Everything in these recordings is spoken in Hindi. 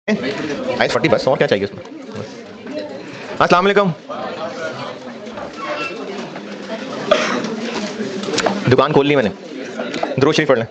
आइस 40 बस, और क्या चाहिए उसमें। अस्सलाम वालेकुम। दुकान खोल ली मैंने, दुरूद शरीफ पढ़ लें।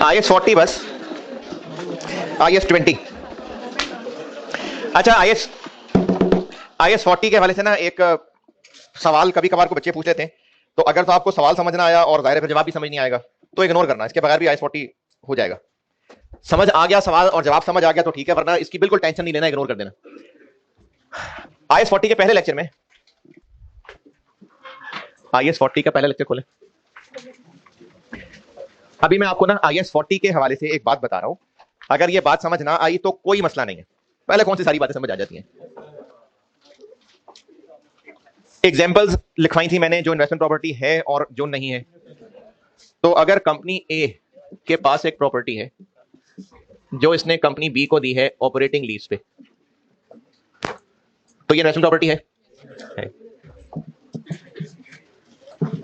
IS 40 बस, IS 20। अच्छा, IS 40 के हवाले से ना एक सवाल कभी कभार को बच्चे पूछ लेते हैं, तो अगर तो आपको सवाल समझ ना आया और जाहिर है जवाब भी समझ नहीं आएगा तो इग्नोर करना, इसके बगैर भी IS 40 हो जाएगा। समझ आ गया सवाल और जवाब समझ आ गया तो ठीक है, वरना इसकी बिल्कुल टेंशन नहीं लेना, इग्नोर कर देना। IS 40 के पहले लेक्चर में, IS 40 का पहला लेक्चर खोले। अभी मैं आपको ना IS 40 के हवाले से एक बात बता रहा हूं, अगर ये बात समझ ना आई तो कोई मसला नहीं है, पहले कौन सी सारी बातें समझ आ जाती हैं। एग्जाम्पल्स लिखवाई थी मैंने जो इन्वेस्टमेंट प्रॉपर्टी है और जो नहीं है। तो अगर कंपनी ए के पास एक प्रॉपर्टी है जो इसने कंपनी बी को दी है ऑपरेटिंग लीज पे, तो ये इन्वेस्टमेंट प्रॉपर्टी है।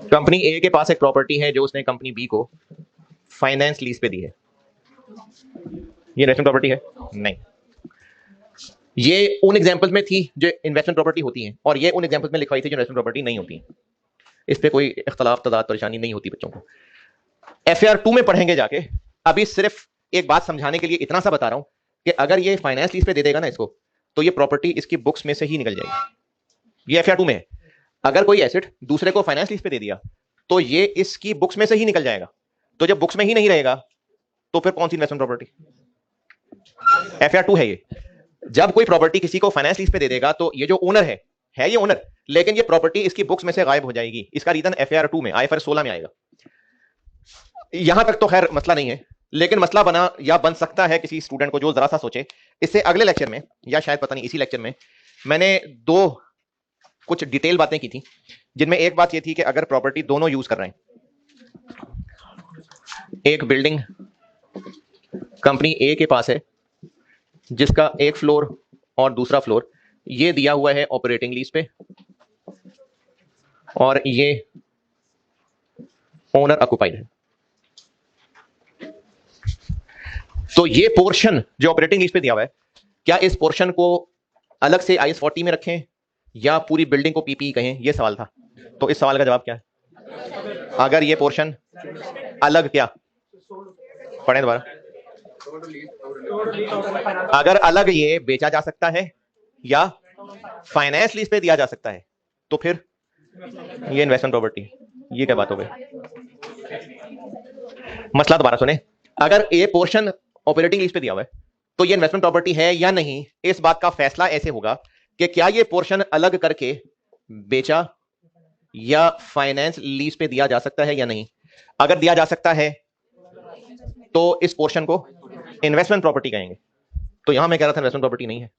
कंपनी ए के पास एक प्रॉपर्टी है जो उसने कंपनी बी को फाइनेंस लीज पे दी है, ये इन्वेस्टमेंट प्रॉपर्टी है? नहीं। ये उन एग्जांपल्स में थी जो इन्वेस्टमेंट प्रॉपर्टी होती हैं और ये उन एग्जांपल्स में लिखवाई थी जो इन्वेस्टमेंट प्रॉपर्टी नहीं होती हैं। इस पे कोई इख्तलाफ तदाद परेशानी नहीं होती बच्चों को। FAR 2 में पढ़ेंगे जाके। अभी सिर्फ एक बात समझाने के लिए इतना सा बता रहा हूं कि अगर ये फाइनेंस लीज पे दे देगा ना इसको, तो ये प्रॉपर्टी इसकी बुक्स में से ही निकल जाएगी। ये FAR 2 में है। अगर कोई एसेट दूसरे को फाइनेंस लीज पे दे दिया तो ये इसकी बुक्स में से ही निकल जाएगा। तो जब बुक्स में ही नहीं रहेगा तो फिर कौन सी इन्वेस्टमेंट प्रॉपर्टी? FAR 2 है ये। जब कोई प्रॉपर्टी किसी को फाइनेंस लीज पे दे देगा तो ये जो ओनर है ये ओनर, लेकिन ये प्रॉपर्टी इसकी बुक्स में से गायब हो जाएगी। इसका रीजन FAR 2 में, IFRS 16 में आएगा। यहां तक तो खैर मसला नहीं है, लेकिन मसला बना या बन सकता है किसी स्टूडेंट को जो जरा सा सोचे। इससे अगले लेक्चर में या शायद पता नहीं इसी लेक्चर में मैंने दो कुछ डिटेल बातें की थी, जिनमें एक बात ये थी कि अगर प्रॉपर्टी दोनों यूज कर रहे हैं, एक बिल्डिंग कंपनी ए के पास है जिसका एक फ्लोर और दूसरा फ्लोर ये दिया हुआ है ऑपरेटिंग लीज पे, और ये ओनर ऑक्युपाइड है, तो ये पोर्शन जो ऑपरेटिंग लीज पे दिया हुआ है, क्या इस पोर्शन को अलग से IS 40 में रखें या पूरी बिल्डिंग को PPE कहें? ये सवाल था। तो इस सवाल का जवाब क्या है? अगर ये पोर्शन अलग, क्या पढ़ें दोबारा, अगर अलग ये बेचा जा सकता है या फाइनेंस लीज पे दिया जा सकता है तो फिर ये इन्वेस्टमेंट प्रॉपर्टी। ये क्या बात हो गई? मसला दोबारा सुने। अगर ये पोर्शन ऑपरेटिंग लीज पे दिया हुआ है तो ये इन्वेस्टमेंट प्रॉपर्टी है या नहीं, इस बात का फैसला ऐसे होगा कि क्या ये पोर्शन अलग करके बेचा या फाइनेंस लीज पे दिया जा सकता है या नहीं। अगर दिया जा सकता है तो इस पोर्शन को इन्वेस्टमेंट प्रॉपर्टी कहेंगे। तो यहां मैं कह रहा था इन्वेस्टमेंट प्रॉपर्टी नहीं है,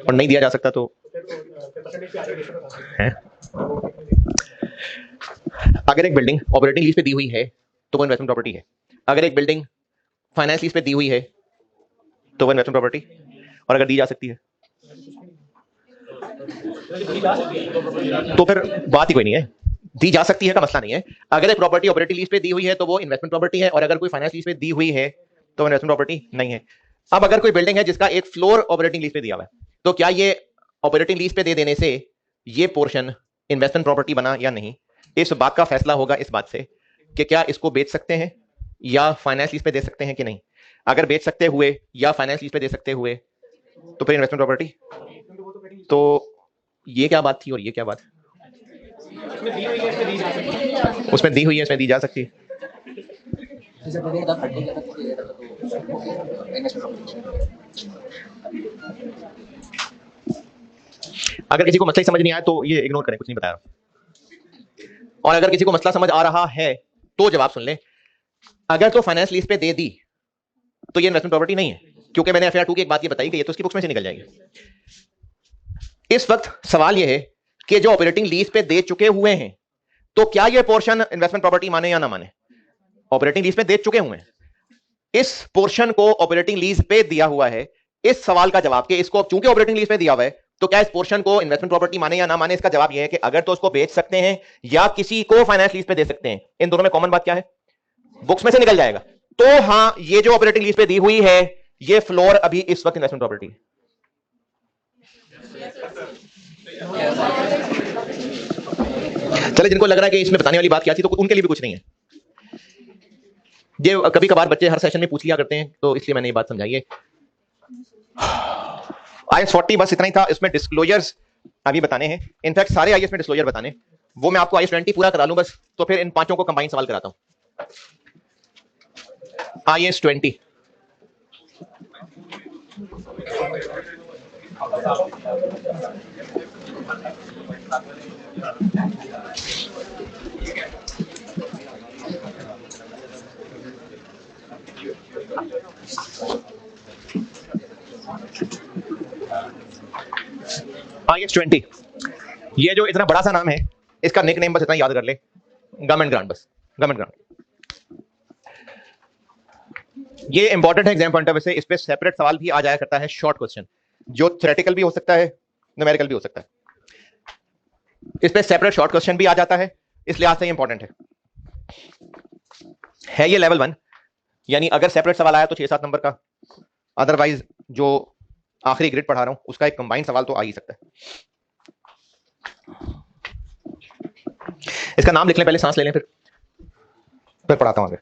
और नहीं दिया जा सकता तो है। अगर एक बिल्डिंग ऑपरेटिंग लीज पे दी हुई है तो वो इन्वेस्टमेंट प्रॉपर्टी है, अगर एक बिल्डिंग फाइनेंस लीज पे दी हुई है तो वो इन्वेस्टमेंट प्रॉपर्टी, और अगर दी जा सकती है तो फिर बात ही कोई नहीं है। दी जा सकती है का मसला नहीं है। अगर एक प्रॉपर्टी ऑपरेटिंग लीज पे दी हुई है तो वो इन्वेस्टमेंट प्रॉपर्टी है, और अगर कोई फाइनेंस लीज पे दी हुई है तो इन्वेस्टमेंट प्रॉपर्टी नहीं है। अब अगर कोई बिल्डिंग है जिसका एक फ्लोर ऑपरेटिंग लीज पे दिया हुआ है, तो क्या ये ऑपरेटिंग लीज पे दे देने से ये पोर्शन इन्वेस्टमेंट प्रॉपर्टी बना या नहीं, इस बात का फैसला होगा इस बात से कि क्या इसको बेच सकते हैं या फाइनेंस लीज पे दे सकते हैं कि नहीं। अगर बेच सकते हुए या फाइनेंस लीज पे दे सकते हुए तो फिर इन्वेस्टमेंट प्रॉपर्टी। तो ये क्या बात थी और ये क्या बात? उसमें दी हुई है, इसमें दी जा सकती है। जैसे दे देगा 30 या 30 दे देगा तो इन्वेस्टमेंट प्रॉपर्टी। अगर किसी को मसला ही समझ नहीं आया तो ये इग्नोर करें, कुछ नहीं बताया। और अगर किसी को मसला समझ आ रहा है तो जवाब सुन ले। अगर तो फाइनेंस लीज पे दे दी तो ये इन्वेस्टमेंट प्रॉपर्टी नहीं है, क्योंकि मैंने एफआईआर 2 की एक बात ये बताई कि ये तो उसकी बुक्स में से निकल जाएगी। इस वक्त सवाल ये है कि जो ऑपरेटिंग लीज पे दे चुके हुए हैं तो क्या ये पोर्शन इन्वेस्टमेंट प्रॉपर्टी माने या ना माने? ऑपरेटिंग लीज पे दे चुके हुए हैं, इस पोर्शन को ऑपरेटिंग लीज पे दिया हुआ है। इस सवाल का जवाब कि इसको चूंकि ऑपरेटिंग लीज पे दिया हुआ है तो क्या इस पोर्शन को इन्वेस्टमेंट प्रॉपर्टी माने या ना माने, इसका जवाब यह है कि अगर तो उसको बेच सकते हैं या किसी को फाइनेंस लीज पे दे सकते हैं। इन दोनों में कॉमन बात क्या है? बुक्स में से निकल जाएगा। तो हां, ये जो ऑपरेटिंग लीज पे दी हुई है ये फ्लोर अभी इस वक्त इन्वेस्टमेंट प्रॉपर्टी है। चले, जिनको लग रहा है कि इसमें बताने वाली बात क्या थी तो उनके लिए भी कुछ नहीं है। ये कभी कभार बच्चे हर सेशन में पूछ लिया करते हैं तो इसलिए मैंने ये बात समझाई है। IAS 40 बस इतना ही था। इसमें डिस्क्लोजर्स अभी बताने हैं, इनफैक्ट सारे IAS में डिस्क्लोजर बताने, वो मैं आपको IAS 20 पूरा करा लूं बस, तो फिर इन पांचों को कंबाइन सवाल कराता हूं। IAS 20 IAS 20 ये जो इतना बड़ा सा नाम है, इसका निक नेम बस इतना याद कर ले, गवर्नमेंट ग्रांट। बस गवर्नमेंट ग्रांट। ये इंपॉर्टेंट है एग्जाम पॉइंट ऑफ व्यू से। इस पे सेपरेट सवाल भी आ जाया करता है, शॉर्ट क्वेश्चन, जो थ्योरेटिकल भी हो सकता है, न्यूमेरिकल भी हो सकता है। इस पे सेपरेट शॉर्ट क्वेश्चन भी आ जाता है, इस लिहाज से ये इंपॉर्टेंट है ये लेवल 1, यानी अगर सेपरेट सवाल आया तो 6-7 नंबर का, अदरवाइज जो आखिरी ग्रिड पढ़ा रहा हूं उसका एक कंबाइंड सवाल तो आ ही सकता है। इसका नाम लिख लें, पहले सांस ले लें, फिर पढ़ाता हूं आगे।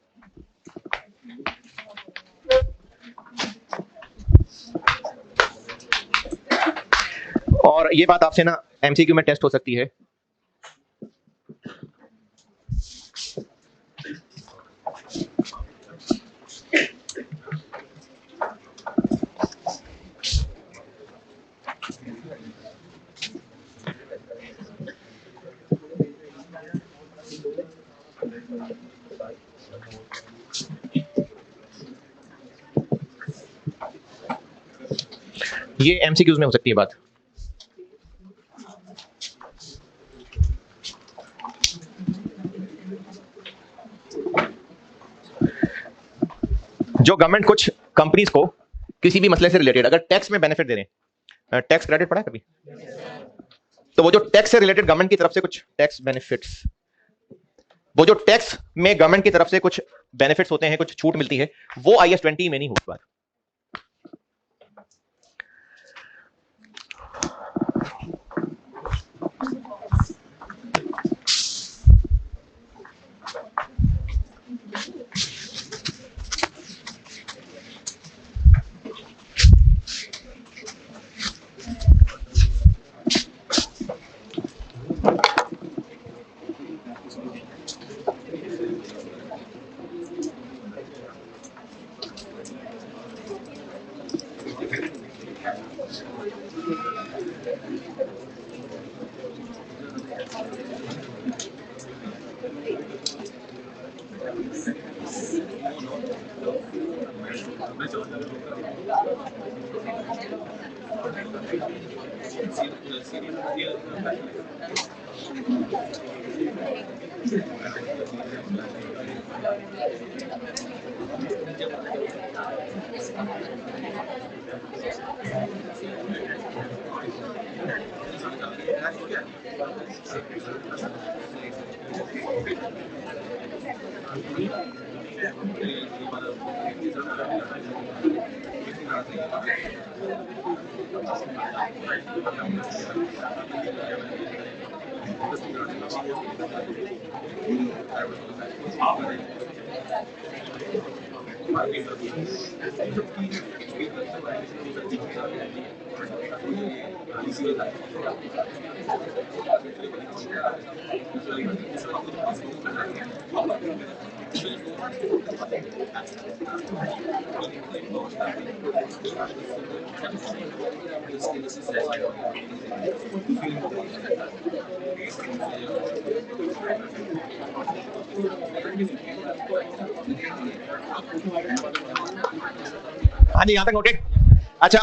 और ये बात आपसे ना एमसीक्यू में टेस्ट हो सकती है। ये एमसीक्यूज में हो सकती है बात। जो गवर्नमेंट कुछ कंपनीज को किसी भी मसले से रिलेटेड अगर टैक्स में बेनिफिट दे रहे हैं, टैक्स क्रेडिट पढ़ा है कभी? तो वो जो टैक्स से रिलेटेड गवर्नमेंट की तरफ से कुछ टैक्स बेनिफिट्स, वो जो टैक्स में गवर्नमेंट की तरफ से कुछ बेनिफिट्स होते हैं, कुछ छूट मिलती है, वो IAS 20 में नहीं होती बात। हाँ जी, यहां तक नोटेड। अच्छा,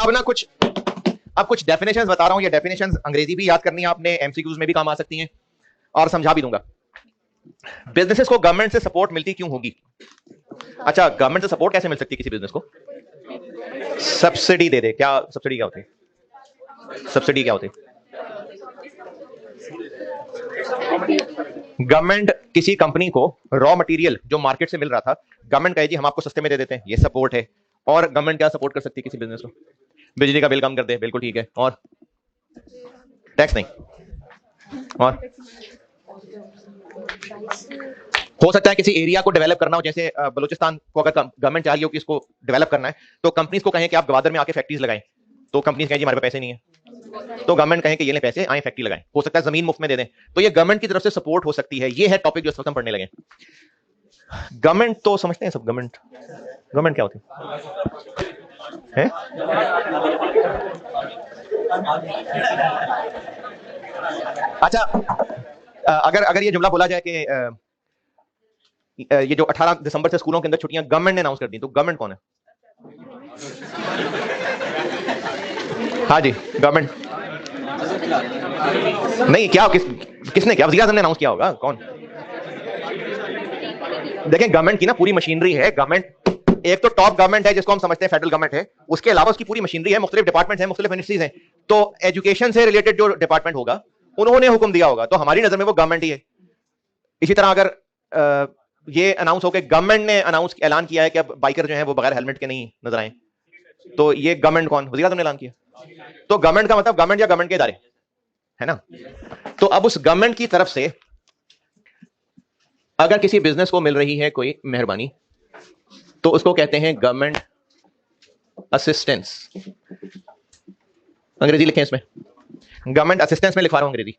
अब कुछ डेफिनेशंस बता रहा हूं। ये डेफिनेशंस अंग्रेजी भी याद करनी है आपने, एमसीक्यूज में भी काम आ सकती हैं, और समझा भी दूंगा। बिजनेसेस को गवर्नमेंट से सपोर्ट मिलती क्यों होगी? अच्छा, गवर्नमेंट से सपोर्ट कैसे मिल सकती है किसी बिजनेस को? सब्सिडी दे दे। क्या सब्सिडी क्या होती है? सब्सिडी क्या होती है? गवर्नमेंट किसी कंपनी को रॉ मटेरियल जो मार्केट से मिल रहा था, गवर्नमेंट कहे जी हम आपको सस्ते में दे देते हैं, ये सपोर्ट है। और गवर्नमेंट क्या सपोर्ट कर सकती है किसी बिजनेस को? बिजली का बिल कम कर दे, बिल्कुल ठीक है। और टैक्स नहीं। और हो सकता है किसी एरिया को डेवलप करना हो, जैसे बलूचिस्तान को अगर गवर्नमेंट चाह रही हो कि इसको डेवलप करना है, तो कंपनीज को कहें कि आप गवादर में आके फैक्ट्रीज लगाएं, तो कंपनीज कहें जी हमारे पास पैसे नहीं है, तो गवर्नमेंट कहें कि ये ले पैसे, आए फैक्ट्री लगाएं। हो सकता है जमीन मुफ्त में दे दें, तो ये गवर्नमेंट की तरफ से सपोर्ट हो सकती है। ये है टॉपिक जो इस वक्त हम पढ़ने लगे। गवर्नमेंट तो समझते हैं सब। गवर्नमेंट गवर्नमेंट क्या होती है? अच्छा, अगर ये जुमला बोला जाए कि ये जो 18 दिसंबर से स्कूलों के अंदर छुट्टियां गवर्नमेंट ने अनाउंस कर दी, तो गवर्नमेंट कौन है? हाँ जी, गवर्नमेंट नहीं। क्या किसने क्या? वज़ीर आज़म ने अनाउंस किया होगा। कौन? देखें, गवर्नमेंट की ना पूरी मशीनरी है। गवर्नमेंट एक तो टॉप गवर्नमेंट है जिसको हम समझते हैं फेडरल गवर्नमेंट है, उसके अलावा उसकी पूरी मशीनरी है, मुख्तलिफ डिपार्टमेंट्स हैं, मुख्तलिफ मिनिस्ट्रीज हैं। तो एजुकेशन से रिलेटेड जो डिपार्टमेंट होगा उन्होंने हुक्म दिया होगा, तो हमारी नजर में वो गवर्नमेंट ही है। इसी तरह अगर ये अनाउंस हो के गवर्नमेंट ने ऐलान किया है कि अब बाइकर जो है वो बगैर हेलमेट के नहीं नजर आए, तो ये गवर्नमेंट कौन? वज़ीर आज़म ने ऐलान किया। तो गवर्नमेंट का मतलब गवर्नमेंट या गवर्नमेंट के इदारे, है ना? तो अब उस गवर्नमेंट की तरफ से अगर किसी बिजनेस को मिल रही है कोई मेहरबानी, तो उसको कहते हैं गवर्नमेंट असिस्टेंस। अंग्रेजी लिखें इसमें, गवर्नमेंट असिस्टेंस में लिखवा रहा हूं अंग्रेजी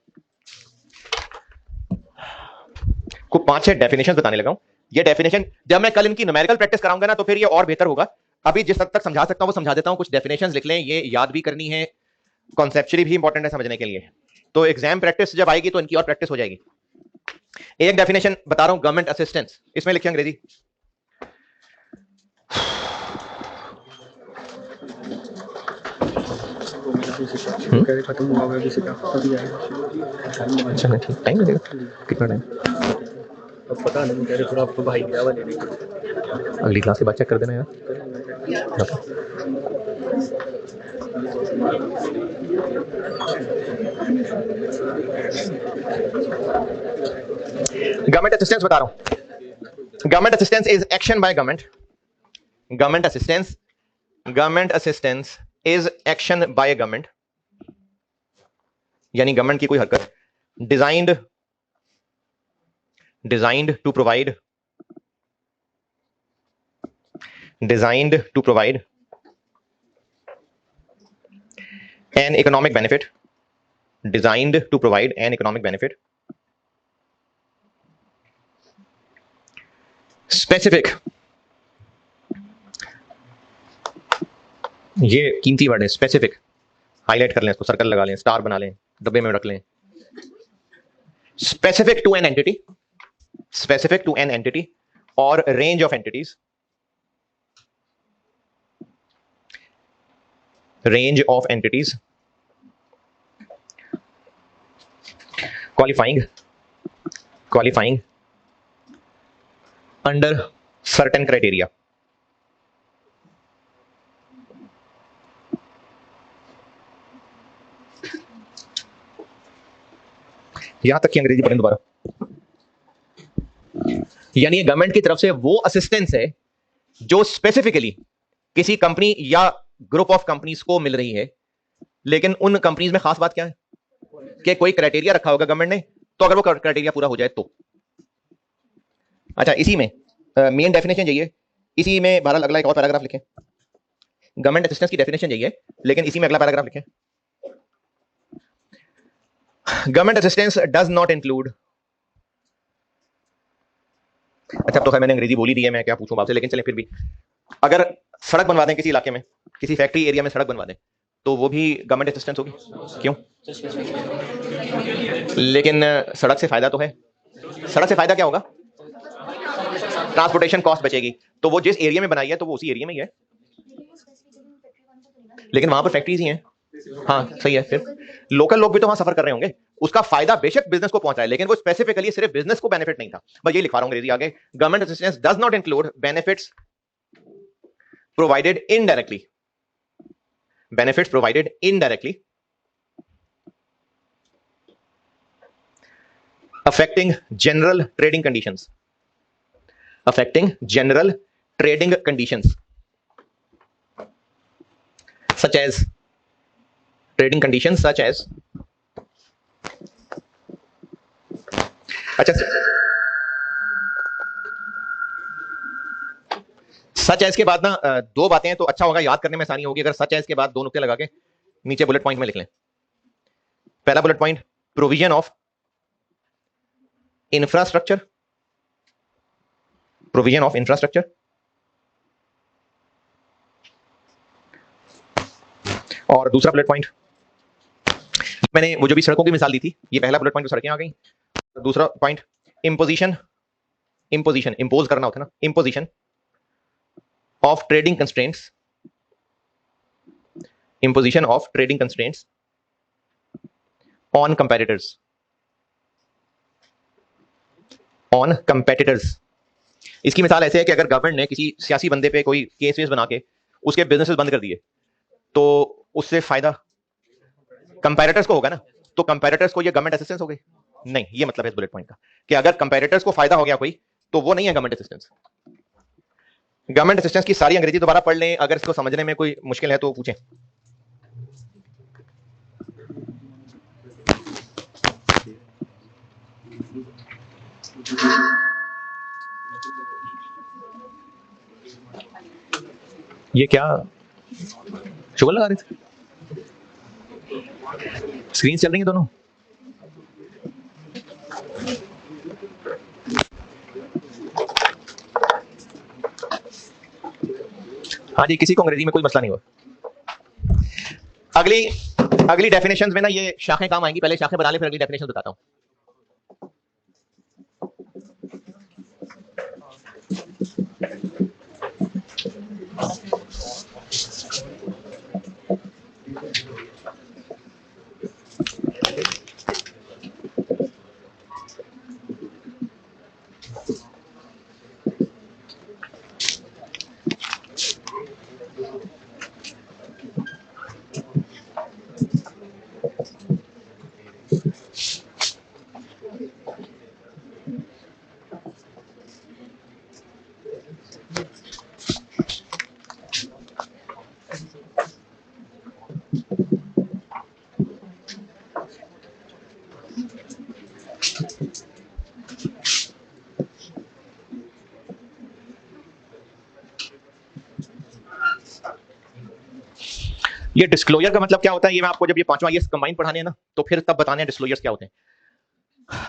को। 5-6 डेफिनेशन बताने लगा हूं। ये डेफिनेशन जब मैं कल इनकी न्यूमेरिकल प्रैक्टिस कराऊंगा ना, तो फिर ये और बेहतर होगा। अभी जिस हद तक समझा सकता हूं वो समझा देता हूं। कुछ डेफिनेशंस लिख लें, ये याद भी करनी है, कॉन्सेप्चुअली भी इंपॉर्टेंट है समझने के लिए। तो एग्जाम प्रैक्टिस जब आएगी तो इनकी और प्रैक्टिस हो जाएगी। एक डेफिनेशन बता रहा हूं, गवर्नमेंट असिस्टेंस, इसमें लिखिए अंग्रेजी। खत्म हुआ है अभी अच्छा ठीक, टाइम लगेगा कितना टाइम? अब पता नहीं, कह रहे थोड़ा आपको भाई क्या वाले अगली क्लास के बाद चेक कर देना यार। गवर्नमेंट असिस्टेंस बता रहा हूं। Government assistance is action by government. Government assistance is action by government, यानी गवर्नमेंट की कोई हरकत designed to provide an economic benefit, specific, ये कीमती वर्ड है, स्पेसिफिक। हाईलाइट कर लें इसको, सर्कल लगा लें, स्टार बना लें, डब्बे में रख लें। specific to an entity or range of entities, qualifying under certain criteria। यहां तक की अंग्रेजी पढ़ें दोबारा। यानी गवर्नमेंट की तरफ से वो असिस्टेंस है जो स्पेसिफिकली किसी कंपनी या ग्रुप ऑफ कंपनीज को मिल रही है, लेकिन उन कंपनीज में खास बात क्या है कि कोई क्राइटेरिया रखा होगा गवर्नमेंट ने, तो अगर वो क्राइटेरिया पूरा हो जाए तो। अच्छा, इसी में मेन डेफिनेशन चाहिए इसी में बहरहाल अगला एक और पैराग्राफ लिखें, गवर्नमेंट असिस्टेंस की डेफिनेशन यही है, लेकिन इसी में अगला पैराग्राफ लिखें, government assistance does not include. अच्छा तो खैर मैंने अंग्रेजी बोली दी है, मैं क्या पूछूं आपसे, लेकिन चलें फिर भी, अगर सड़क बनवा दें किसी इलाके में, किसी फैक्ट्री एरिया में सड़क बनवा दें, तो वो भी गवर्नमेंट असिस्टेंस होगी, क्यों? लेकिन सड़क से फायदा तो है, सड़क से फायदा क्या होगा? ट्रांसपोर्टेशन कॉस्ट बचेगी, तो वो जिस एरिया में बनाई है तो वो उसी एरिया में ही है, लेकिन वहां पर फैक्ट्रीज ही हैं। हाँ सही है, फिर लोकल लोग भी तो वहां सफर कर रहे होंगे, उसका फायदा बेशक बिजनेस को पहुंच रहा है, लेकिन वो स्पेसिफिकली सिर्फ बिजनेस को बेनिफिट नहीं था। बस ये लिखवा रहा हूं अंग्रेजी आगे, government assistance does not include benefits provided indirectly, benefits provided indirectly affecting general trading conditions, affecting general trading conditions such as trading conditions such as, अच्छा सच एज के बाद ना दो बातें हैं तो अच्छा होगा, याद करने में आसानी होगी अगर सच एज के बाद दो नुक्ते लगा के नीचे बुलेट पॉइंट में लिख लें। पहला bullet point, provision of infrastructure, provision of infrastructure, और दूसरा बुलेट पॉइंट, मैंने वो जो भी सड़कों की मिसाल दी थी, ये पहला बुलेट पॉइंट तो सड़कें आ गई, दूसरा पॉइंट इंपोजिशन, इंपोजिशन इंपोज करना होता है ना, imposition of trading constraints, imposition of trading constraints on competitors, on competitors। इसकी मिसाल ऐसे है कि अगर गवर्नमेंट ने किसी सियासी बंदे पे कोई केस वेस बना के उसके बिजनेसेस बंद कर दिए, तो उससे फायदा कंपैरेटर्स को होगा ना, तो कंपैरेटर्स को ये गवर्नमेंट असिस्टेंस हो गई? नहीं, ये मतलब है इस बुलेट पॉइंट का कि अगर कंपैरेटर्स को फायदा हो गया कोई, तो वो नहीं है गवर्नमेंट असिस्टेंस। गवर्नमेंट असिस्टेंस की सारी अंग्रेजी दोबारा पढ़ लें, अगर इसको समझने में कोई मुश्किल है तो पूछें। ये क्या शुगर लगा रहे थे? स्क्रीन चल रही है दोनों? हाँ जी, किसी को अंग्रेजी में कोई मसला नहीं हुआ। अगली डेफिनेशंस में ना ये शाखें काम आएंगी, पहले शाखें बना ले फिर अगली डेफिनेशन बताता हूं। ये डिस्क्लोजर का मतलब क्या होता है, ये मैं आपको जब ये पांचवा ये कंबाइन पढ़ाने हैं ना, तो फिर तब बताने हैं डिस्क्लोजर्स क्या होते हैं।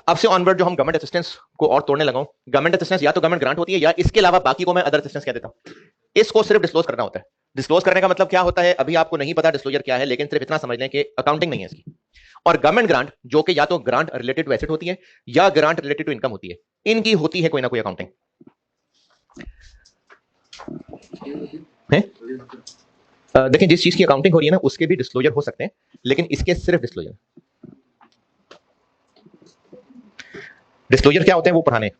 अब से ऑनवर्ड जो हम गवर्नमेंट असिस्टेंस को और तोड़ने लगा हूं, गवर्नमेंट असिस्टेंस या तो गवर्नमेंट ग्रांट होती है या इसके अलावा बाकी को मैं अदर असिस्टेंस कह देता हूं। इसको सिर्फ डिस्क्लोज करना होता है। डिस्क्लोज करने का मतलब क्या होता है, अभी आपको नहीं पता डिस्क्लोजर क्या है, लेकिन सिर्फ इतना समझ लें कि अकाउंटिंग नहीं है इसकी। और गवर्नमेंट ग्रांट जो कि या तो ग्रांट रिलेटेड टू एसेट होती है या ग्रांट रिलेटेड टू इनकम होती है, इनकी होती है कोई ना कोई अकाउंटिंग है। देखिए जिस चीज की अकाउंटिंग हो रही है ना, उसके भी डिस्क्लोजर हो सकते हैं, लेकिन इसके सिर्फ डिस्क्लोजर। डिस्क्लोजर क्या होते हैं वो पढ़ाने।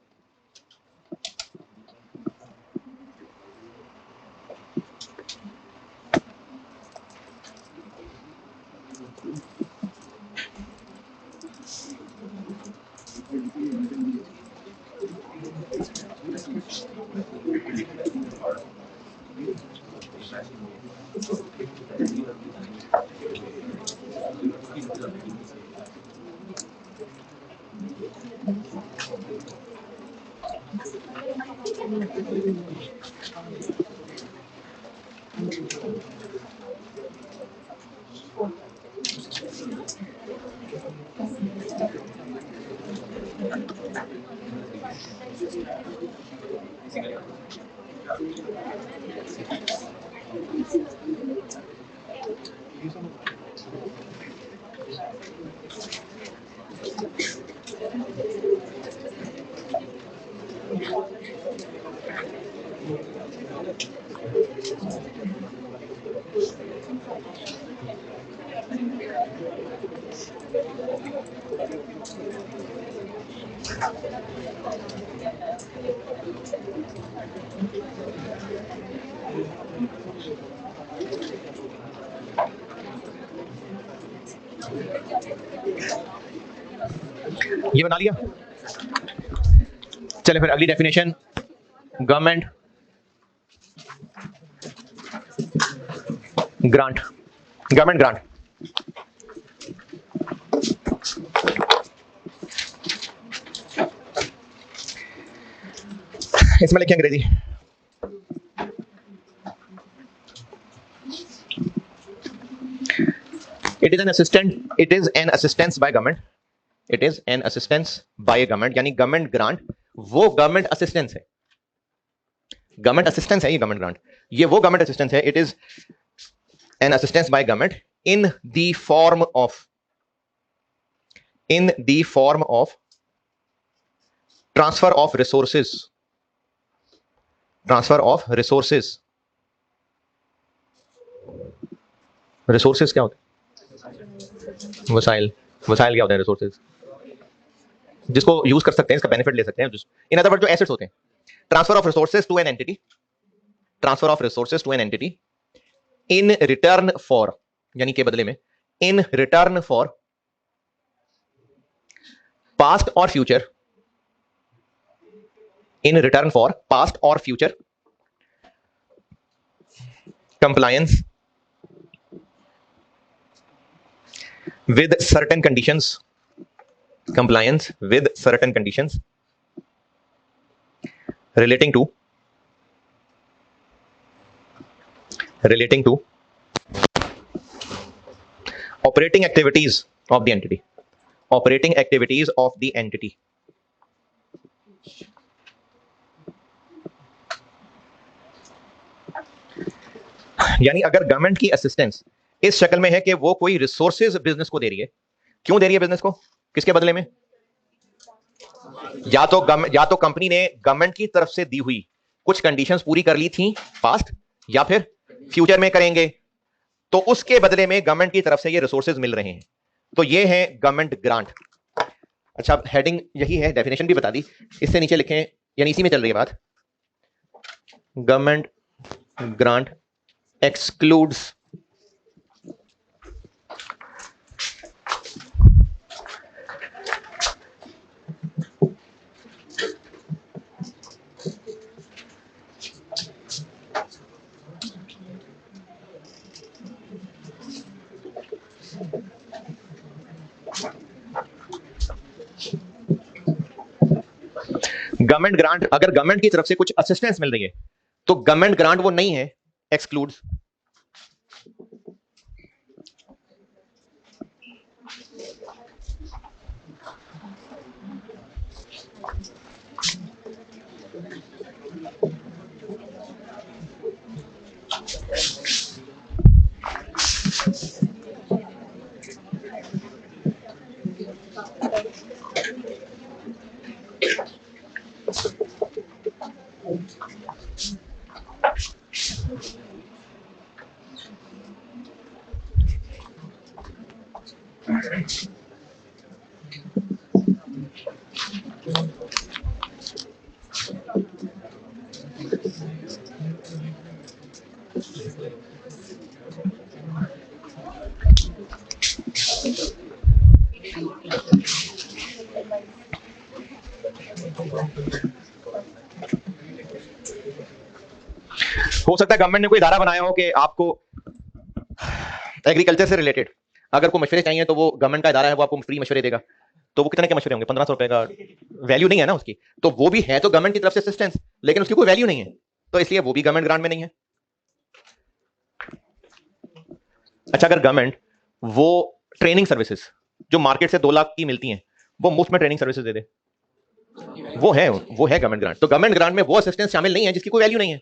ये बना लिया। चले फिर अगली definition, government grant. Government grant इसमें लिखें अंग्रेजी। It is an assistance by government. It is an assistance by government, यानी गवर्नमेंट ग्रांट वो गवर्नमेंट असिस्टेंस है। गवर्नमेंट असिस्टेंस है ये गवर्नमेंट ग्रांट, ये वो गवर्नमेंट असिस्टेंस है। It is an assistance by government in the form of transfer of resources. Transfer of resources. Resources क्या होते हैं? वसाइल। वसाइल क्या होते हैं? रिसोर्सेज जिसको यूज कर सकते हैं, इसका बेनिफिट ले सकते हैं। इन अदर वर्ड जो एसेट्स होते हैं। Transfer of resources to an entity. Transfer of resources to an entity in return for, यानी के बदले में, इन रिटर्न फॉर पास्ट और future, in return for past और future compliance with certain conditions, compliance with certain conditions relating to operating activities of the entity, operating activities of the entity। यानी अगर गवर्नमेंट की असिस्टेंस इस शक्ल में है कि वो कोई रिसोर्सेज बिजनेस को दे रही है। क्यों दे रही है बिजनेस को? किसके बदले में? या तो कंपनी ने गवर्नमेंट की तरफ से दी हुई कुछ कंडीशंस पूरी कर ली थी पास्ट, या फिर फ्यूचर में करेंगे, तो उसके बदले में गवर्नमेंट की तरफ से ये रिसोर्सेज मिल रहे हैं। तो ये है गवर्नमेंट ग्रांट। अच्छा, हेडिंग यही है, डेफिनेशन भी बता दी। इससे नीचे लिखें, यानी इसी में चल रही है बात। Government grant excludes government grant. अगर गवर्नमेंट की तरफ से कुछ असिस्टेंस मिल रही है तो गवर्नमेंट ग्रांट वो नहीं है, एक्सक्लूड्स। हो सकता है गवर्नमेंट ने कोई इदारा बनाया हो कि आपको एग्रीकल्चर से रिलेटेड अगर कोई मशवरे चाहिए तो वो गवर्नमेंट का इदारा है, वो आपको फ्री मशवरे देगा। तो वो कितने के मशवरे होंगे? 1500 रुपए का। वैल्यू नहीं है ना उसकी। तो वो भी है तो गवर्नमेंट की तरफ से असिस्टेंस, लेकिन उसकी कोई वैल्यू नहीं है, तो इसलिए वो भी गवर्नमेंट ग्रांट में नहीं है। अच्छा, अगर गवर्नमेंट वो ट्रेनिंग सर्विसेज जो मार्केट से 2 लाख की मिलती हैं वो मुफ्त में ट्रेनिंग सर्विसेज दे दे, वो है गवर्नमेंट ग्रांट। तो गवर्नमेंट ग्रांट में वो असिस्टेंस शामिल नहीं है जिसकी कोई वैल्यू नहीं है।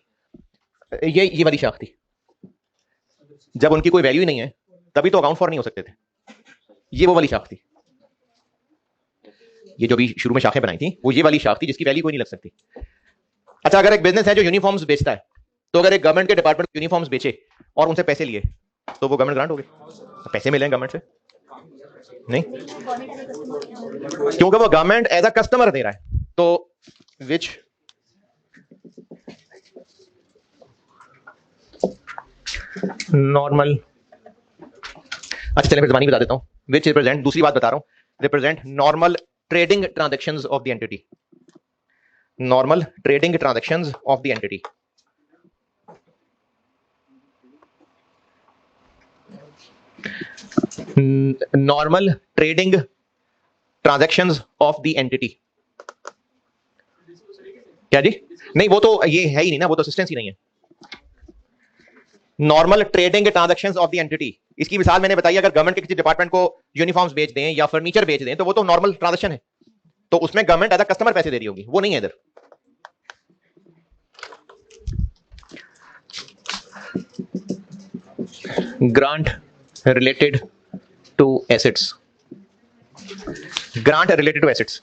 ये वाली शाख थी। जब उनकी कोई वैल्यू ही नहीं है तभी तो अकाउंट फॉर नहीं हो सकते थे। ये वो वाली शाख थी। ये जो भी शुरू में शाखें बनाई थी वो ये वाली शाख थी जिसकी वैल्यू कोई नहीं लग सकती। अच्छा, अगर एक बिजनेस है जो यूनिफॉर्म्स बेचता है, तो अगर एक गवर्नमेंट के डिपार्टमेंट यूनिफॉर्म्स बेचे और उनसे पैसे लिए तो वो गवर्नमेंट ग्रांट हो गए। पैसे मिले गवर्नमेंट से नहीं, क्योंकि वो गवर्नमेंट एज अ कस्टमर दे रहा है। तो विच नॉर्मल, अच्छा चलिए फिर जबानी बता देता हूं। विच रिप्रेजेंट, दूसरी बात बता रहा हूं, represent normal trading transactions of the entity. Normal trading transactions of the entity. Normal trading transactions of the entity. क्या जी? नहीं, वो तो ये है ही नहीं ना, वो तो असिस्टेंस ही नहीं है। Normal trading transactions of the entity, इसकी मिसाल मैंने बताई। अगर गवर्नमेंट के किसी डिपार्टमेंट को यूनिफॉर्म्स बेच दें या फर्नीचर बेच दें तो वो तो नॉर्मल ट्रांजैक्शन है। तो उसमें गवर्नमेंट एज अ कस्टमर पैसे दे रही होगी, वो नहीं है इधर। Grant related to assets. Grant related to assets.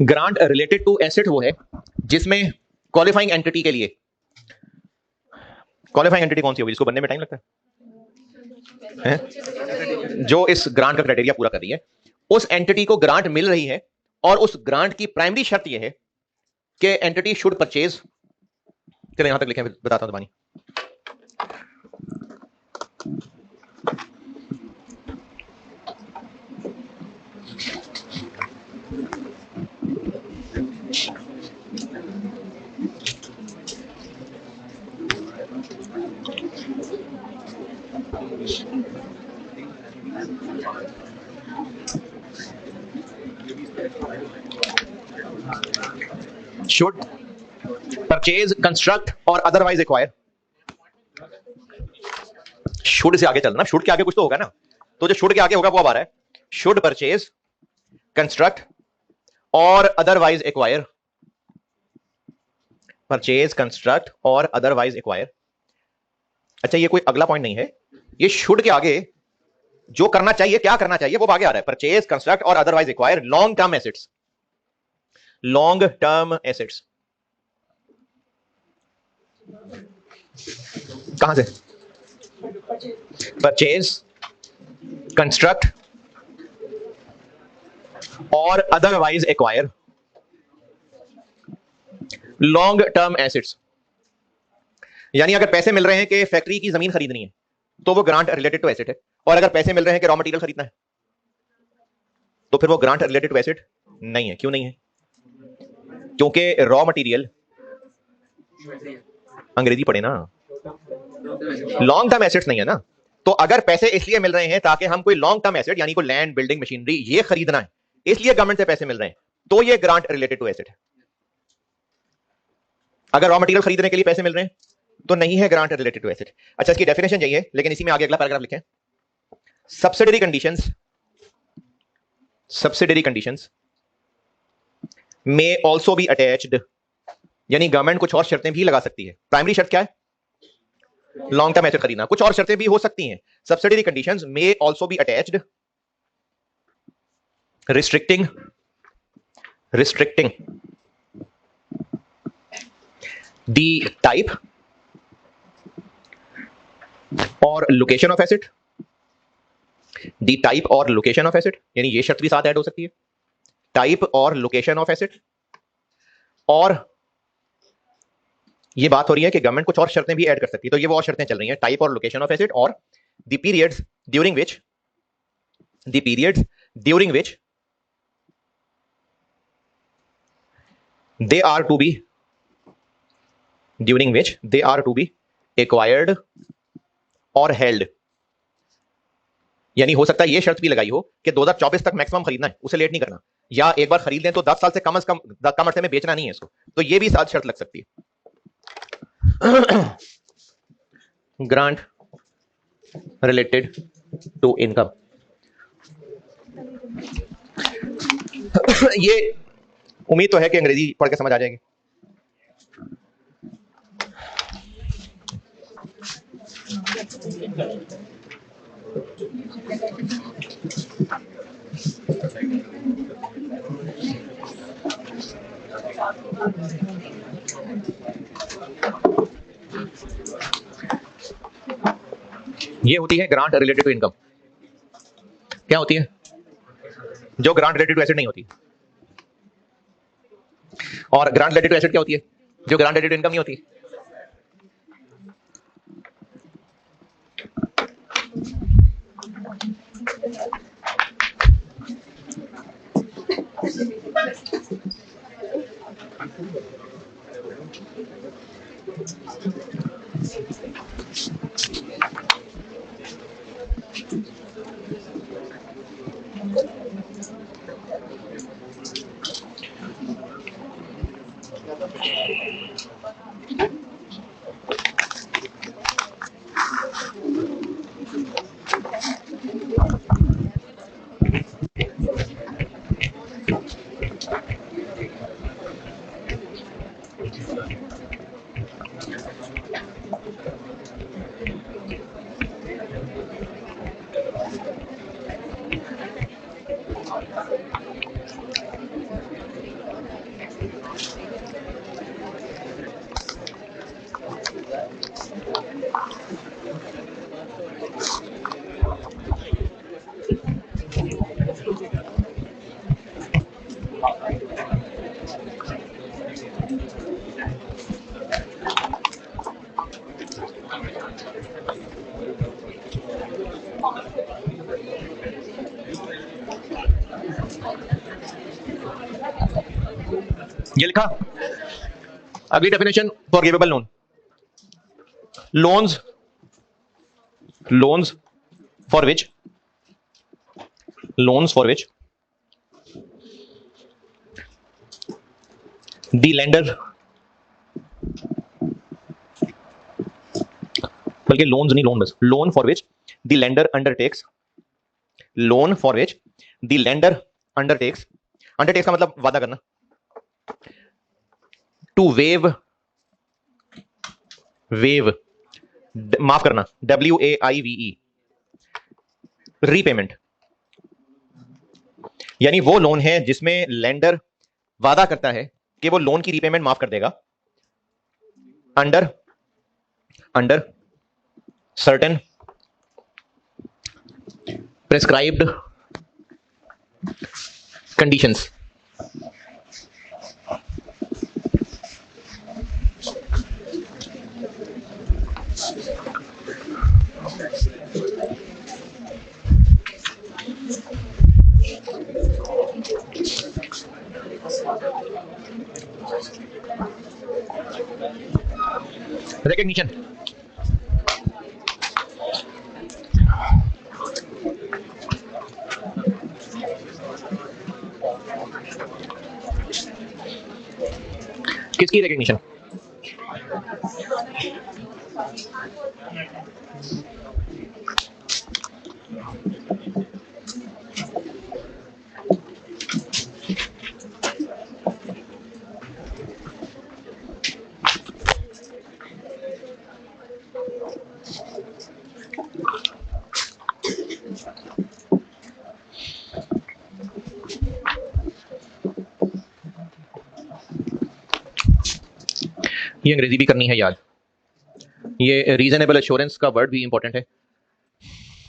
Grant related to asset वो है जिसमें क्वालिफाइंग एंटिटी के लिए, क्वालिफाइंग एंटिटी कौन सी होगी जिसको बनने में टाइम लगता है? जो इस ग्रांट का क्राइटेरिया पूरा कर रही है, उस एंटिटी को ग्रांट मिल रही है और उस ग्रांट की प्राइमरी शर्त यह है कि एंटिटी शुड परचेज। चलिए यहां तक लिखें, बताता हूं दबानी। शुड परचेज, कंस्ट्रक्ट और अदरवाइज एक्वायर। शुड से आगे चलना, शुड के आगे कुछ तो होगा ना, तो जो शुड के आगे होगा वो अब आ रहा है। शुड परचेज, कंस्ट्रक्ट और अदरवाइज एक्वायर। परचेज, कंस्ट्रक्ट और अदरवाइज एक्वायर। अच्छा, ये कोई अगला पॉइंट नहीं है, ये शुड के आगे जो करना चाहिए, क्या करना चाहिए, वो आगे आ रहा है। परचेज, कंस्ट्रक्ट और otherwise acquire long term assets. Long term assets कहां से? परचेज, कंस्ट्रक्ट और otherwise acquire long term assets. यानी अगर पैसे मिल रहे हैं कि फैक्ट्री की जमीन खरीदनी है तो वो ग्रांट रिलेटेड टू एसेट है, और अगर पैसे मिल रहे हैं कि रॉ मटेरियल खरीदना है तो फिर वो ग्रांट रिलेटेड टू एसेट नहीं है। क्यों नहीं है? क्योंकि रॉ मटेरियल, अंग्रेजी पढ़े ना, लॉन्ग टर्म एसेट्स नहीं है ना। तो अगर पैसे इसलिए मिल रहे हैं ताकि हम कोई लॉन्ग टर्म एसेट यानी कोई लैंड, बिल्डिंग, मशीनरी ये खरीदना है, इसलिए गवर्नमेंट से पैसे मिल रहे हैं, तो ये ग्रांट रिलेटेड टू एसेट है। अगर रॉ मटेरियल खरीदने के लिए पैसे मिल रहे हैं तो नहीं है ग्रांट रिलेटेड टू एसेट। अच्छा, इसकी डेफिनेशन यही है, लेकिन इसी में आगे अगला पैराग्राफ लिखें। Subsidiary conditions, subsidiary conditions may also be attached, यानी गवर्नमेंट कुछ और शर्तें भी लगा सकती है। प्राइमरी शर्त क्या है? लॉन्ग टर्म एसेट खरीदना। कुछ और शर्तें भी हो सकती हैं। Subsidiary conditions may also be attached, restricting the type और location of asset, the type और लोकेशन ऑफ एसेट, यानी ये शर्त भी साथ ऐड हो सकती है, टाइप और लोकेशन ऑफ एसेट। और ये बात हो रही है कि गवर्नमेंट कुछ और शर्तें भी ऐड कर सकती है, तो ये वो और शर्तें चल रही हैं, टाइप और लोकेशन ऑफ एसेट और the periods during which they are to be acquired और held। यानी हो सकता है ये शर्त भी लगाई हो कि 2024 तक मैक्सिमम खरीदना है, उसे लेट नहीं करना, या एक बार खरीद लें तो 10 साल से कम अरसे में बेचना नहीं है इसको, तो ये भी साथ शर्त लग सकती है। ग्रांट रिलेटेड टू इनकम, ये उम्मीद तो है कि अंग्रेजी पढ़ के समझ आ जाएगी। ये होती है ग्रांट रिलेटेड टू इनकम। क्या होती है? जो ग्रांट रिलेटेड टू एसेट नहीं होती। और ग्रांट रिलेटेड टू एसेट क्या होती है? जो ग्रांट रिलेटेड टू इनकम नहीं होती। ये लिखा। अगली definition, forgivable loan. loans for which the lender, बल्कि लोन्स नहीं, लोन बस, loan for which the lender undertakes undertakes का मतलब वादा करना, टू वेव माफ करना, WAIVE, रीपेमेंट। यानी वो लोन है जिसमें लेंडर वादा करता है कि वो लोन की रीपेमेंट माफ कर देगा under certain prescribed conditions. Recognition, किसकी रिकग्निशन? ये अंग्रेजी भी करनी है याद। ये रीजनेबल एश्योरेंस का वर्ड भी इंपॉर्टेंट है।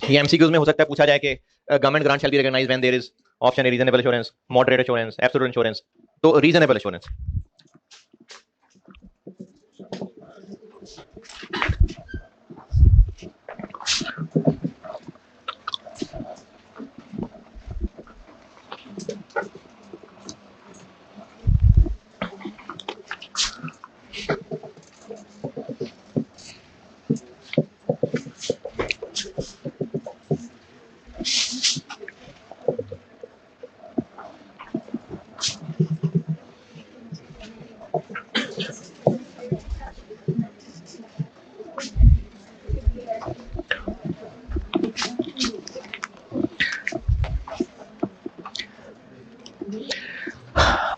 ये एमसीक्यूज में हो सकता है पूछा जाए कि government grant shall be recognized when there is option a reasonable assurance, moderate assurance, absolute assurance. तो रीजनेबल एश्योरेंस।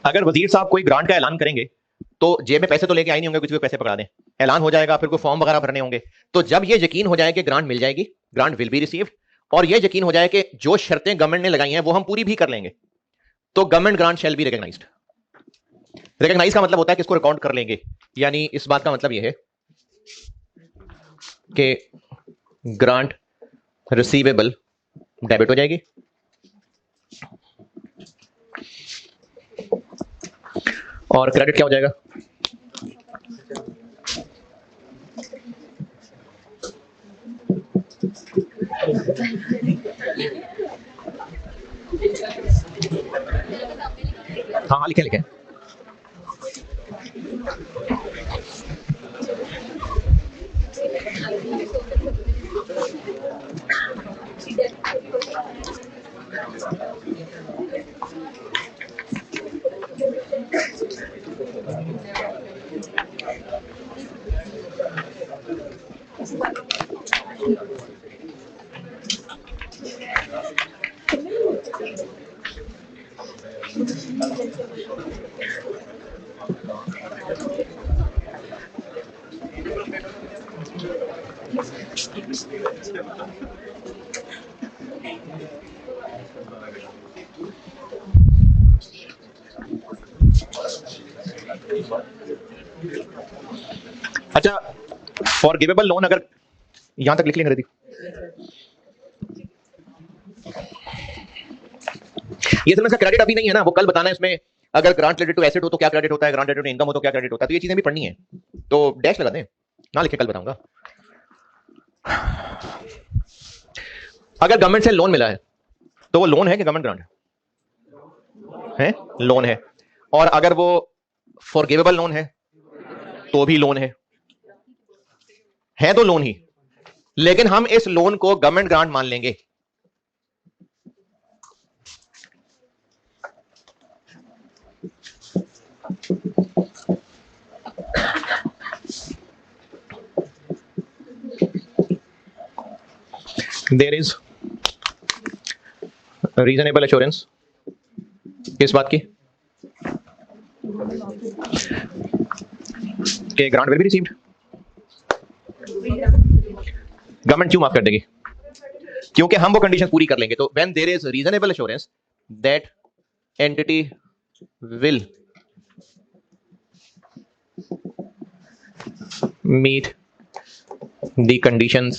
अगर वजीर साहब कोई ग्रांट का ऐलान करेंगे तो जेब में पैसे तो लेके आए नहीं होंगे, किसी को पैसे पकड़ा दें। ऐलान हो जाएगा, फिर कोई फॉर्म वगैरह भरने होंगे। तो जब ये यकीन हो जाए कि ग्रांट मिल जाएगी, ग्रांट विल बी रिसीव्ड, और ये यकीन हो जाए कि जो शर्तें गवर्नमेंट ने लगाई हैं वो हम पूरी भी कर लेंगे, तो government grant shall be recognized. Recognize का मतलब होता है कि इसको रिकॉर्ड कर लेंगे। यानी इस बात का मतलब यह है कि ग्रांट रिसीवेबल डेबिट हो जाएगी, और क्रेडिट क्या हो जाएगा? हाँ लिखे लिखे। अच्छा, फॉरगिवेबल लोन अगर यहां तक लिख लेंगे रेडी। ये समझ क्रेडिट अभी नहीं है ना, वो कल बताना है। इसमें अगर ग्रांट रिलेटेड टू एसेट हो तो क्या क्रेडिट होता है, ग्रांट रिलेटेड टू इनकम हो तो क्या क्रेडिट होता है, तो ये चीजें भी पढ़नी है। तो डैश लगा दें ना, लिखे कल बताऊंगा। अगर गवर्नमेंट से लोन मिला है तो वो लोन है कि गवर्नमेंट ग्रांट है? लोन है। और अगर वो फॉरगिवेबल लोन है तो भी लोन है तो लोन ही, लेकिन हम इस लोन को गवर्नमेंट ग्रांट मान लेंगे। देयर इज रीजनेबल एश्योरेंस किस बात की? कि grant will be received. Government क्यों माफ कर देगी? क्योंकि हम वो कंडीशन पूरी कर लेंगे। तो when there is reasonable assurance that entity will meet the conditions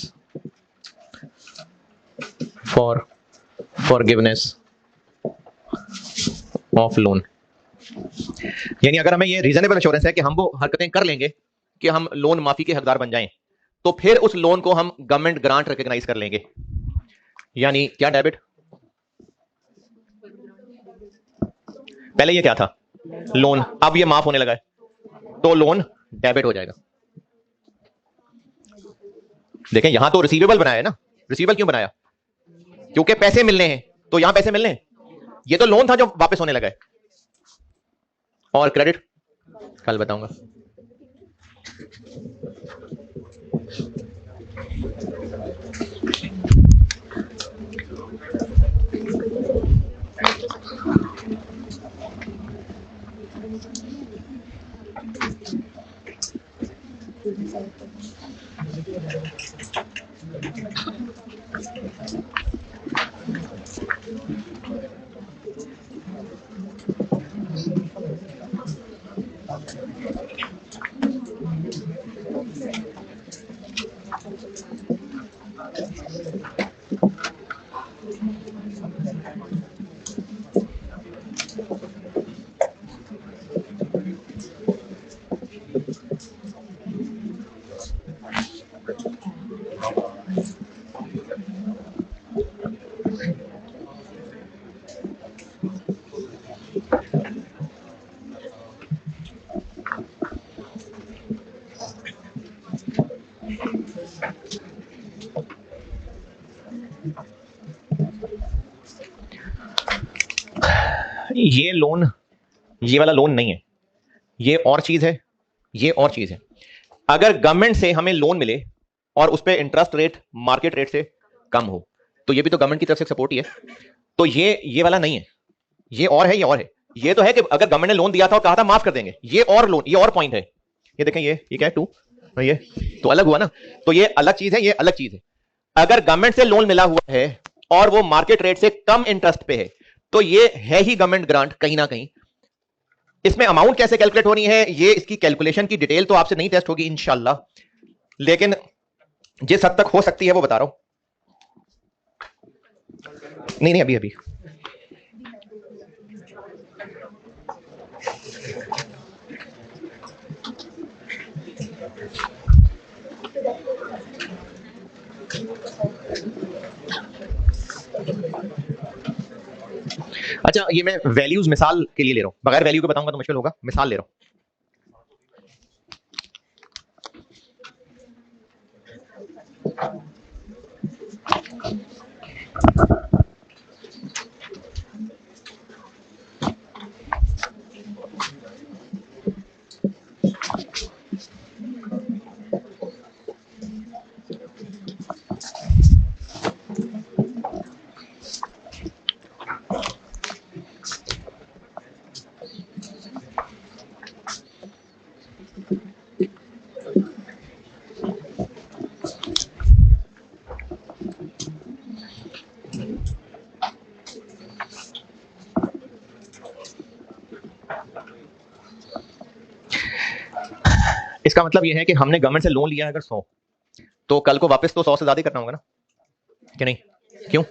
for forgiveness of loan। यानी अगर हमें ये रीजनेबल एश्योरेंस है कि हम वो हरकतें कर लेंगे कि हम लोन माफी के हकदार बन जाएं, तो फिर उस लोन को हम गवर्नमेंट ग्रांट रिकॉग्नाइज कर लेंगे। यानी क्या डेबिट? पहले ये क्या था? लोन। अब ये माफ होने लगा है तो लोन डेबिट हो जाएगा। देखें यहां तो रिसीवेबल बनाया है ना। रिसीवेबल क्यों बनाया? क्योंकि पैसे मिलने हैं, तो यहां पैसे मिलने हैं। ये तो लोन था जो वापस होने लगा है। और क्रेडिट कल बताऊंगा। ये लोन, ये वाला लोन नहीं है, ये और चीज है, ये और चीज है। अगर गवर्नमेंट से हमें लोन मिले और उस पर इंटरेस्ट रेट मार्केट रेट से कम हो, तो ये भी तो गवर्नमेंट की तरफ से सपोर्ट ही है। तो ये वाला नहीं है, ये और है, ये और है। ये तो है कि अगर गवर्नमेंट ने लोन दिया था और कहा था माफ कर देंगे, ये और लोन, ये और पॉइंट है। ये देखें, ये क्या है 2, ये तो अलग हुआ ना। तो ये अलग चीज है, ये अलग चीज है। अगर गवर्नमेंट से लोन मिला हुआ है और वो मार्केट रेट से कम इंटरेस्ट पे है, तो ये है ही गवर्नमेंट ग्रांट कहीं ना कहीं। इसमें अमाउंट कैसे कैलकुलेट होनी है, ये इसकी कैलकुलेशन की डिटेल तो आपसे नहीं टेस्ट होगी इंशाल्लाह, लेकिन जिस हद तक हो सकती है वो बता रहा हूं। नहीं अभी अच्छा, ये मैं वैल्यूज मिसाल के लिए ले रहा हूं, बगैर वैल्यू के बताऊंगा तो मुश्किल होगा, मिसाल ले रहा हूं। इसका मतलब यह है कि हमने गवर्नमेंट से लोन लिया है अगर 100, तो कल को वापस तो 100 से ज्यादा करना होगा ना, कि नहीं? क्यों?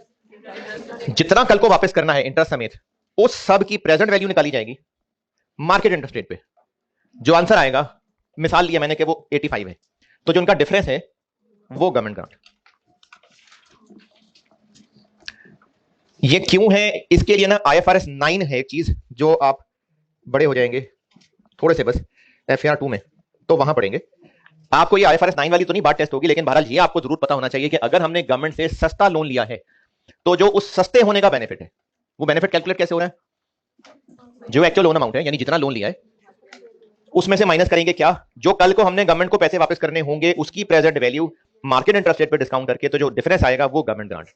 जितना कल को वापस करना है इंटरेस्ट समेत, उस सब की प्रेजेंट वैल्यू निकाली जाएगी मार्केट इंटरेस्ट रेट पे। जो आंसर आएगा, मिसाल लिया मैंने कि वो 85 है, तो जो उनका डिफरेंस है वो गवर्नमेंट ग्रांट। ये क्यों है? इसके लिए ना IFRS 9 है एक चीज, जो आप बड़े हो जाएंगे थोड़े से, बस FAR 2 में तो वहां पढ़ेंगे आपको। ये IFRS 9 वाली तो नहीं बात टेस्ट होगी, लेकिन बहरहाल ये आपको जरूर पता होना चाहिए कि अगर हमने गवर्नमेंट से सस्ता लोन लिया है, तो जो उस सस्ते होने का बेनिफिट है, वो बेनिफिट कैलकुलेट कैसे हो रहा है? जो एक्चुअल लोन अमाउंट है, यानी जितना लोन लिया है, उसमें से माइनस करेंगे क्या? जो कल को हमने गवर्नमेंट को पैसे वापस करने होंगे, उसकी present value market interest rate पे डिस्काउंट करके, तो जो डिफरेंस आएगा वो गवर्नमेंट ग्रांट।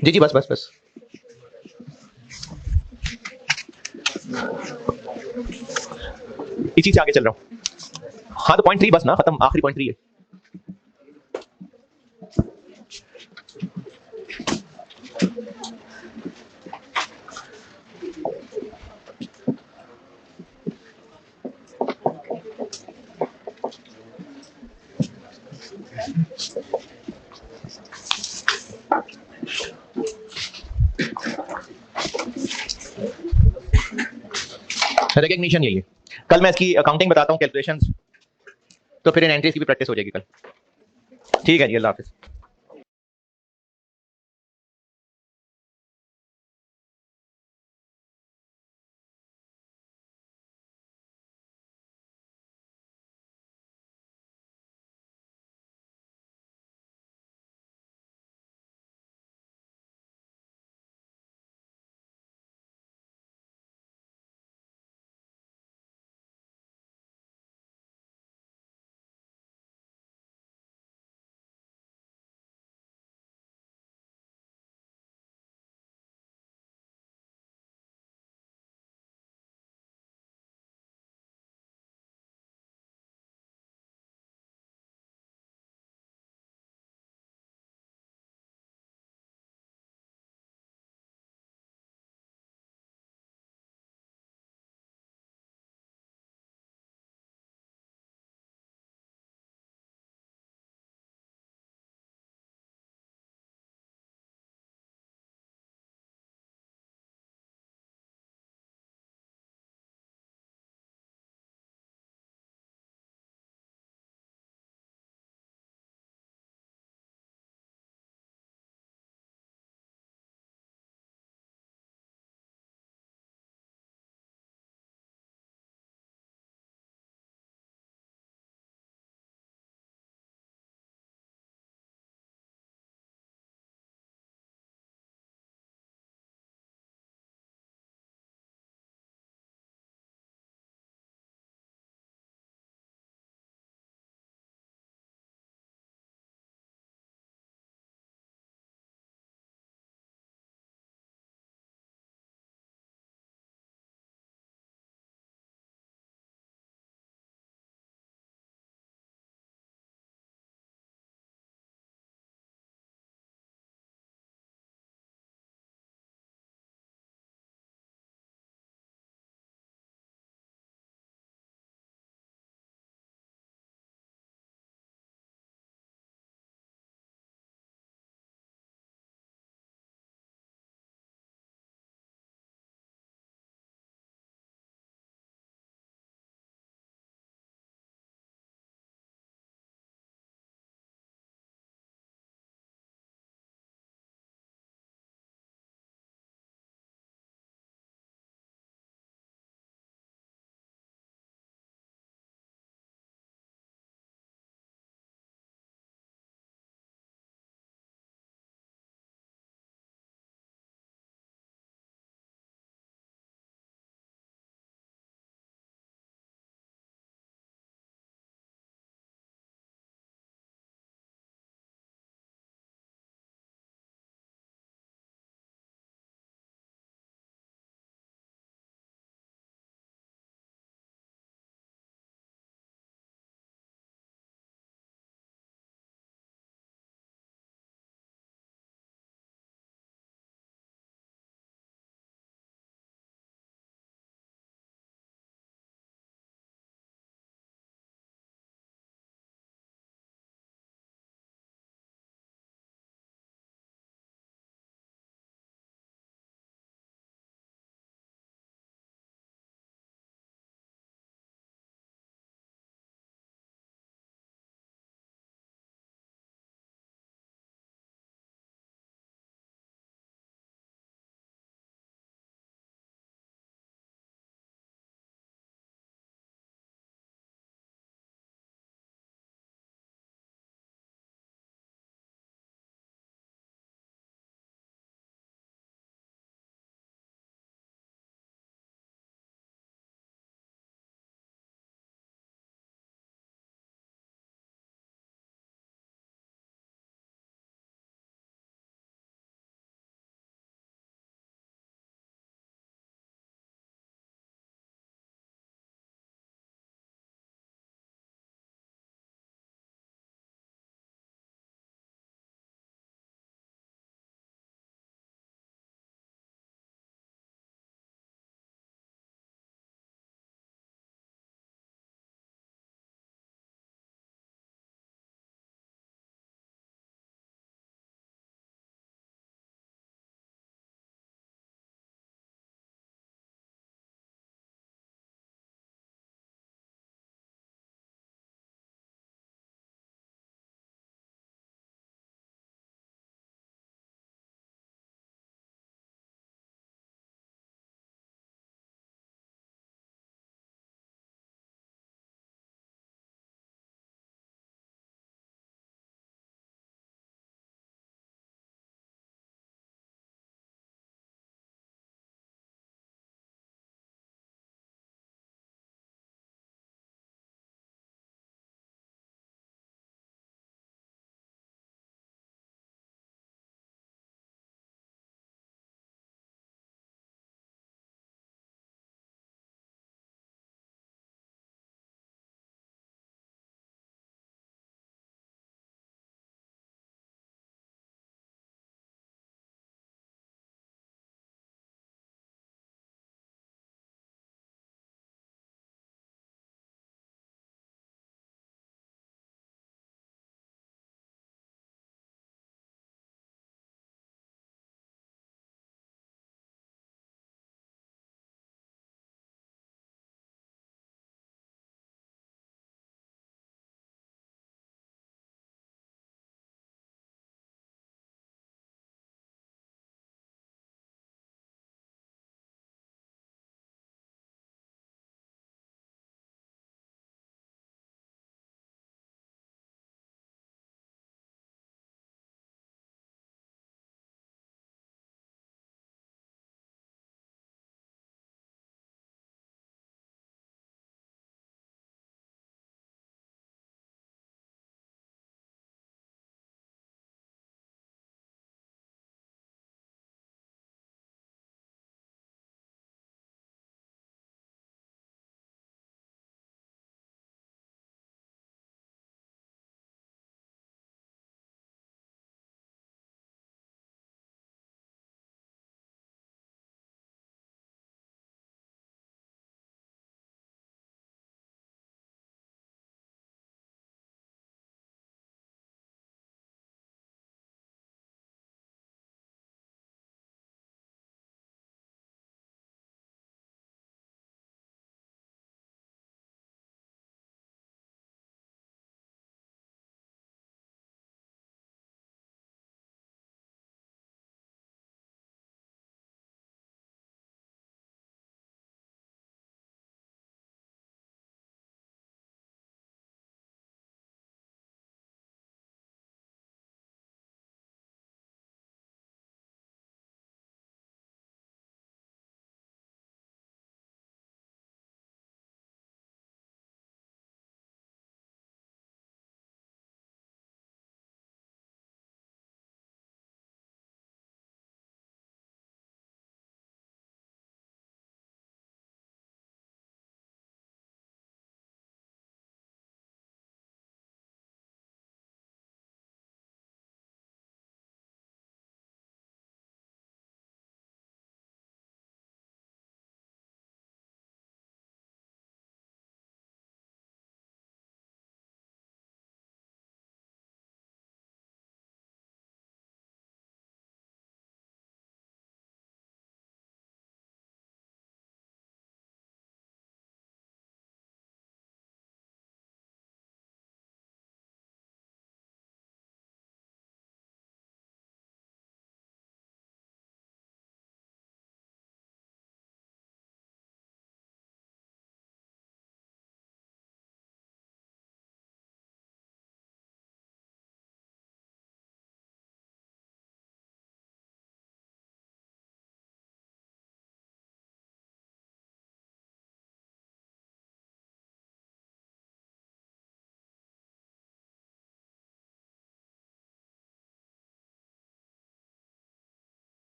जी बस इसी से आगे चल रहा हूं। हाँ, तो पॉइंट 3 बस ना, खत्म, आखिरी पॉइंट 3 है। रिकग्निशन यही है। कल मैं इसकी अकाउंटिंग बताता हूं, कैलकुलेशंस, तो फिर इन एंट्रीज की भी प्रैक्टिस हो जाएगी कल। ठीक है जी, अल्लाह हाफिज।